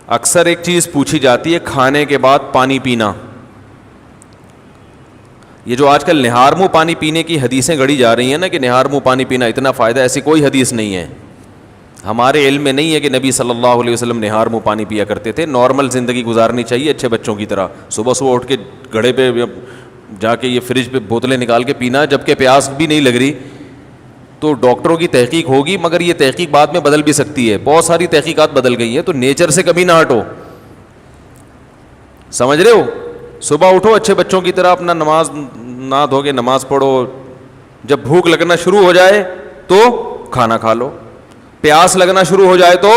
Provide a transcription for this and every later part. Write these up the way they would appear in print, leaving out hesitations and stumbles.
اکثر ایک چیز پوچھی جاتی ہے کھانے کے بعد پانی پینا. یہ جو آج کل نہار منہ پانی پینے کی حدیثیں گڑھی جا رہی ہیں نا کہ نہار منہ پانی پینا اتنا فائدہ, ایسی کوئی حدیث نہیں ہے. ہمارے علم میں نہیں ہے کہ نبی صلی اللہ علیہ وسلم نہار منہ پانی پیا کرتے تھے. نارمل زندگی گزارنی چاہیے اچھے بچوں کی طرح. صبح صبح اٹھ کے گھڑے پہ جا کے یہ فریج پہ بوتلیں نکال کے پینا, جبکہ پیاس بھی نہیں لگ رہی. تو ڈاکٹروں کی تحقیق ہوگی, مگر یہ تحقیق بعد میں بدل بھی سکتی ہے. بہت ساری تحقیقات بدل گئی ہیں, تو نیچر سے کبھی نہ ہٹو. سمجھ رہے ہو؟ صبح اٹھو اچھے بچوں کی طرح, اپنا نماز نہ دھو کے نماز پڑھو. جب بھوک لگنا شروع ہو جائے تو کھانا کھا لو. پیاس لگنا شروع ہو جائے تو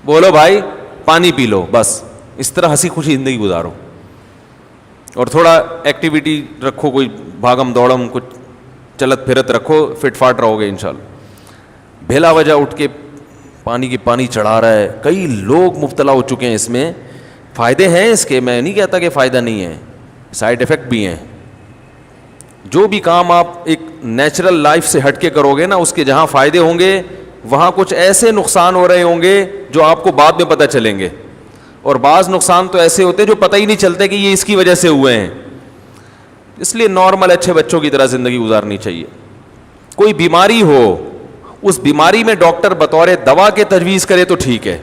بولو بھائی پانی پی لو. بس اس طرح ہنسی خوشی زندگی گزارو. اور تھوڑا ایکٹیویٹی رکھو, کوئی بھاگم دوڑم, کچھ چلت پھرت رکھو, فٹ فاٹ رہو گے انشاءاللہ. بھلا وجہ اٹھ کے پانی چڑھا رہا ہے. کئی لوگ مبتلا ہو چکے ہیں اس میں. فائدے ہیں اس کے, میں نہیں کہتا کہ فائدہ نہیں ہے, سائیڈ افیکٹ بھی ہیں. جو بھی کام آپ ایک نیچرل لائف سے ہٹ کے کرو گے نا, اس کے جہاں فائدے ہوں گے وہاں کچھ ایسے نقصان ہو رہے ہوں گے جو آپ کو بعد میں پتہ چلیں گے. اور بعض نقصان تو ایسے ہوتے ہیں جو پتہ ہی نہیں چلتے کہ یہ اس کی وجہ سے ہوئے ہیں. اس لیے نارمل اچھے بچوں کی طرح زندگی گزارنی چاہیے. کوئی بیماری ہو, اس بیماری میں ڈاکٹر بطور دوا کے تجویز کرے تو ٹھیک ہے.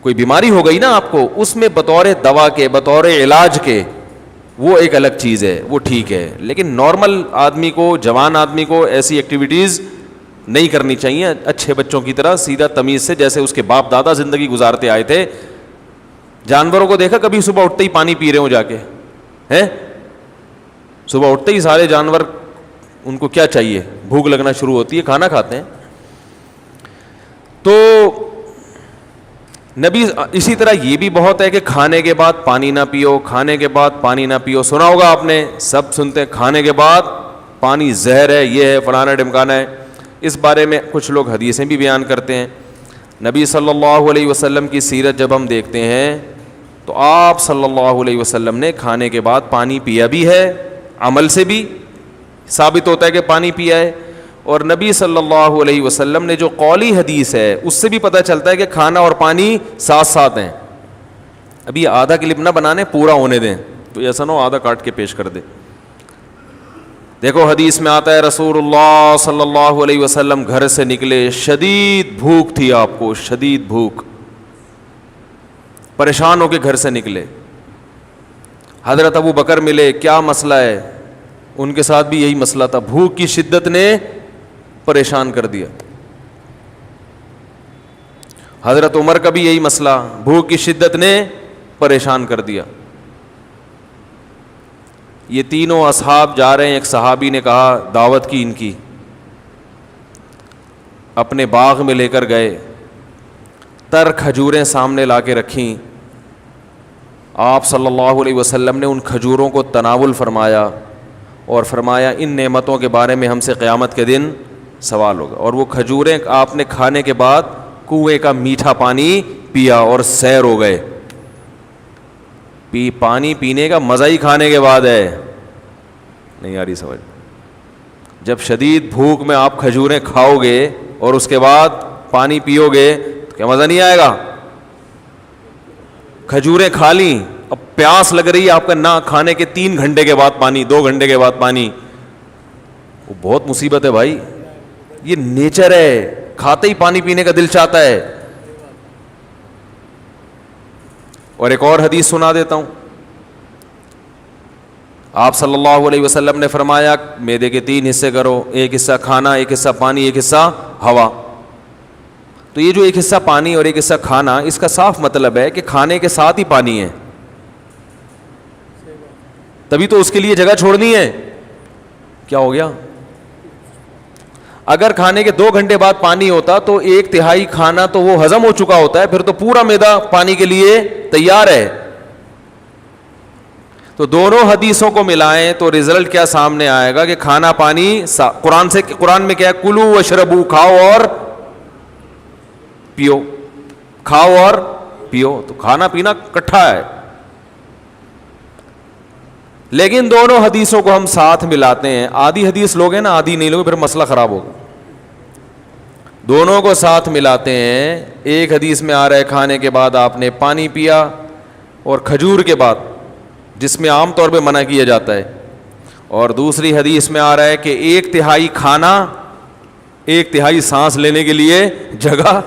کوئی بیماری ہو گئی نا آپ کو, اس میں بطور دوا کے, بطور علاج کے, وہ ایک الگ چیز ہے, وہ ٹھیک ہے. لیکن نارمل آدمی کو, جوان آدمی کو ایسی ایکٹیویٹیز نہیں کرنی چاہیے. اچھے بچوں کی طرح سیدھا تمیز سے, جیسے اس کے باپ دادا زندگی گزارتے آئے تھے. جانوروں کو دیکھا کبھی صبح اٹھتے ہی پانی پی رہے ہوں جا کے ہیں؟ صبح اٹھتے ہی سارے جانور, ان کو کیا چاہیے, بھوک لگنا شروع ہوتی ہے, کھانا کھاتے ہیں. تو نبی اسی طرح یہ بھی بہت ہے کہ کھانے کے بعد پانی نہ پیو, کھانے کے بعد پانی نہ پیو. سنا ہوگا آپ نے, سب سنتے ہیں کھانے کے بعد پانی زہر ہے, یہ ہے, فلانا ڈمکانا ہے. اس بارے میں کچھ لوگ حدیثیں بھی بیان کرتے ہیں. نبی صلی اللہ علیہ وسلم کی سیرت جب ہم دیکھتے ہیں تو آپ صلی اللہ علیہ وسلم نے کھانے کے بعد پانی پیا بھی ہے, عمل سے بھی ثابت ہوتا ہے کہ پانی پیا ہے. اور نبی صلی اللہ علیہ وسلم نے جو قولی حدیث ہے اس سے بھی پتہ چلتا ہے کہ کھانا اور پانی ساتھ ساتھ ہیں. ابھی آدھا کلپ نہ بنانے, پورا ہونے دیں, تو ایسا نہ ہو آدھا کاٹ کے پیش کر دے. دیکھو حدیث میں آتا ہے رسول اللہ صلی اللہ علیہ وسلم گھر سے نکلے, شدید بھوک تھی آپ کو, شدید بھوک, پریشان ہو کے گھر سے نکلے. حضرت ابو بکر ملے, کیا مسئلہ ہے؟ ان کے ساتھ بھی یہی مسئلہ تھا, بھوک کی شدت نے پریشان کر دیا. حضرت عمر کا بھی یہی مسئلہ, بھوک کی شدت نے پریشان کر دیا. یہ تینوں اصحاب جا رہے ہیں. ایک صحابی نے کہا, دعوت کی ان کی, اپنے باغ میں لے کر گئے, تر کھجوریں سامنے لا کے رکھیں. آپ صلی اللہ علیہ وسلم نے ان کھجوروں کو تناول فرمایا اور فرمایا ان نعمتوں کے بارے میں ہم سے قیامت کے دن سوال ہوگا. اور وہ کھجوریں آپ نے کھانے کے بعد کنویں کا میٹھا پانی پیا اور سیر ہو گئے. پانی پینے کا مزہ ہی کھانے کے بعد ہے. نہیں آ رہی سمجھ؟ جب شدید بھوک میں آپ کھجوریں کھاؤ گے اور اس کے بعد پانی پیو گے تو کیا مزہ نہیں آئے گا؟ کھجوریں کھا لیں, اب پیاس لگ رہی ہے آپ کا, نہ کھانے کے 3 گھنٹے کے بعد پانی, 2 گھنٹے کے بعد پانی, وہ بہت مصیبت ہے بھائی. یہ نیچر ہے, کھاتے ہی پانی پینے کا دل چاہتا ہے. اور ایک اور حدیث سنا دیتا ہوں. آپ صلی اللہ علیہ وسلم نے فرمایا معدے کے 3 حصے کرو, ایک حصہ کھانا, ایک حصہ پانی, ایک حصہ ہوا. تو یہ جو ایک حصہ پانی اور ایک حصہ کھانا, اس کا صاف مطلب ہے کہ کھانے کے ساتھ ہی پانی ہے, تبھی تو اس کے لیے جگہ چھوڑنی ہے. کیا ہو گیا؟ اگر کھانے کے 2 گھنٹے بعد پانی ہوتا تو 1/3 کھانا تو وہ ہضم ہو چکا ہوتا ہے, پھر تو پورا معدہ پانی کے لیے تیار ہے. تو دونوں حدیثوں کو ملائیں تو رزلٹ کیا سامنے آئے گا کہ کھانا پانی قرآن میں کیا ہے, کلو واشربو, کھاؤ اور پیو, کھاؤ اور پیو. تو کھانا پینا کٹھا ہے. لیکن دونوں حدیثوں کو ہم ساتھ ملاتے ہیں. آدھی حدیث لوگ ہیں نا, آدھی نہیں لوگ, پھر مسئلہ خراب ہوگا. دونوں کو ساتھ ملاتے ہیں. ایک حدیث میں آ رہا ہے کھانے کے بعد آپ نے پانی پیا, اور کھجور کے بعد, جس میں عام طور پہ منع کیا جاتا ہے. اور دوسری حدیث میں آ رہا ہے کہ 1/3 کھانا 1/3 سانس لینے کے لیے جگہ.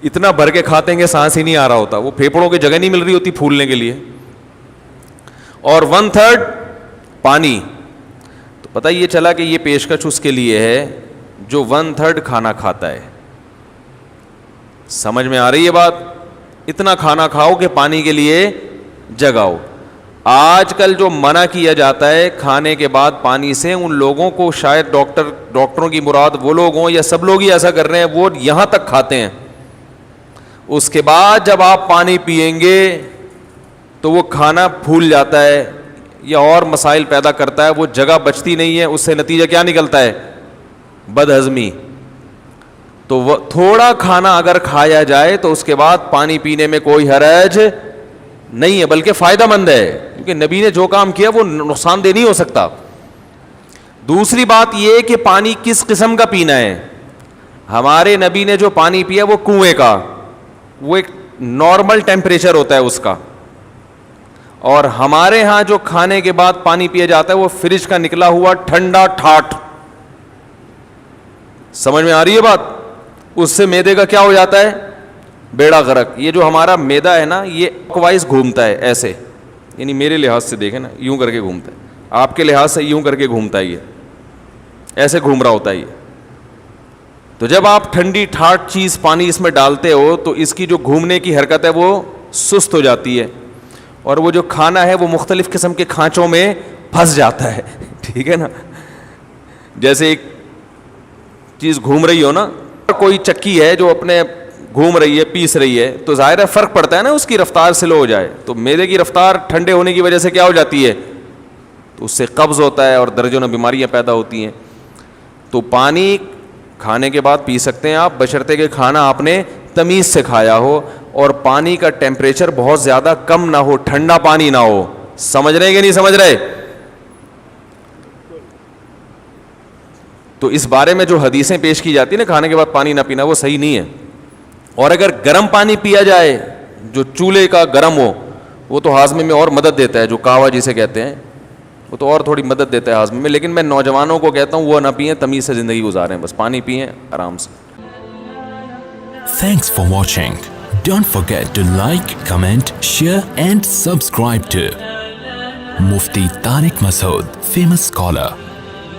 اتنا بھر کے کھاتے ہیں کہ سانس ہی نہیں آ رہا ہوتا, وہ پھیپھڑوں کی جگہ نہیں مل رہی ہوتی پھولنے کے لیے. اور 1/3 پانی. تو پتہ یہ چلا کہ یہ پیشکش اس کے لیے ہے جو 1/3 کھانا کھاتا ہے. سمجھ میں آ رہی ہے بات؟ اتنا کھانا کھاؤ کہ پانی کے لیے جگہ ہو. آج کل جو منع کیا جاتا ہے کھانے کے بعد پانی سے, ان لوگوں کو شاید ڈاکٹروں کی مراد وہ لوگ ہوں یا سب لوگ ہی ایسا کر رہے ہیں, وہ یہاں تک کھاتے ہیں. اس کے بعد جب آپ پانی پئیں گے تو وہ کھانا پھول جاتا ہے یا اور مسائل پیدا کرتا ہے, وہ جگہ بچتی نہیں ہے. اس سے نتیجہ کیا نکلتا ہے؟ بد ہضمی. تو وہ تھوڑا کھانا اگر کھایا جائے تو اس کے بعد پانی پینے میں کوئی حرج نہیں ہے, بلکہ فائدہ مند ہے, کیونکہ نبی نے جو کام کیا وہ نقصان دہ نہیں ہو سکتا. دوسری بات یہ کہ پانی کس قسم کا پینا ہے. ہمارے نبی نے جو پانی پیا وہ کنویں کا, وہ ایک نارمل ٹیمپریچر ہوتا ہے اس کا. اور ہمارے ہاں جو کھانے کے بعد پانی پیا جاتا ہے وہ فریج کا نکلا ہوا ٹھنڈا ٹھاٹ. سمجھ میں آ رہی ہے بات؟ اس سے معدے کا کیا ہو جاتا ہے؟ بیڑا غرق. یہ جو ہمارا معدہ ہے نا, یہ وائز گھومتا ہے ایسے, یعنی میرے لحاظ سے دیکھیں نا, یوں کر کے گھومتا ہے. آپ کے لحاظ سے یوں کر کے گھومتا ہے, یہ ایسے گھوم رہا ہوتا ہے یہ. تو جب آپ ٹھنڈی ٹھاٹ چیز پانی اس میں ڈالتے ہو تو اس کی جو گھومنے کی حرکت ہے وہ سست ہو جاتی ہے, اور وہ جو کھانا ہے وہ مختلف قسم کے کھانچوں میں پھنس جاتا ہے. ٹھیک ہے نا؟ جیسے ایک چیز گھوم رہی ہو نا, کوئی چکی ہے جو اپنے گھوم رہی ہے, پیس رہی ہے, تو ظاہر ہے فرق پڑتا ہے نا, اس کی رفتار سلو ہو جائے تو میدے کی رفتار ٹھنڈے ہونے کی وجہ سے کیا ہو جاتی ہے, تو اس سے قبض ہوتا ہے اور درجنوں بیماریاں پیدا ہوتی ہیں. تو پانی کھانے کے بعد پی سکتے ہیں آپ, بشرطے کہ کھانا آپ نے تمیز سے کھایا ہو اور پانی کا ٹیمپریچر بہت زیادہ کم نہ ہو, ٹھنڈا پانی نہ ہو. سمجھ رہے ہیں کہ نہیں سمجھ رہے؟ تو اس بارے میں جو حدیثیں پیش کی جاتی ہیں نا کھانے کے بعد پانی نہ پینا, وہ صحیح نہیں ہے. اور اگر گرم پانی پیا جائے جو چولہے کا گرم ہو, وہ تو ہاضمے میں اور مدد دیتا ہے, جو کہوا جسے کہتے ہیں, وہ تو اور تھوڑی مدد دیتا ہے ہاضمے میں. لیکن میں نوجوانوں کو کہتا ہوں وہ نہ پئیں, تمیز سے زندگی گزاریں, بس پانی پئیں آرام سے. Thanks for watching. Don't forget to like, comment, share and subscribe to Mufti Tariq Masood, famous scholar.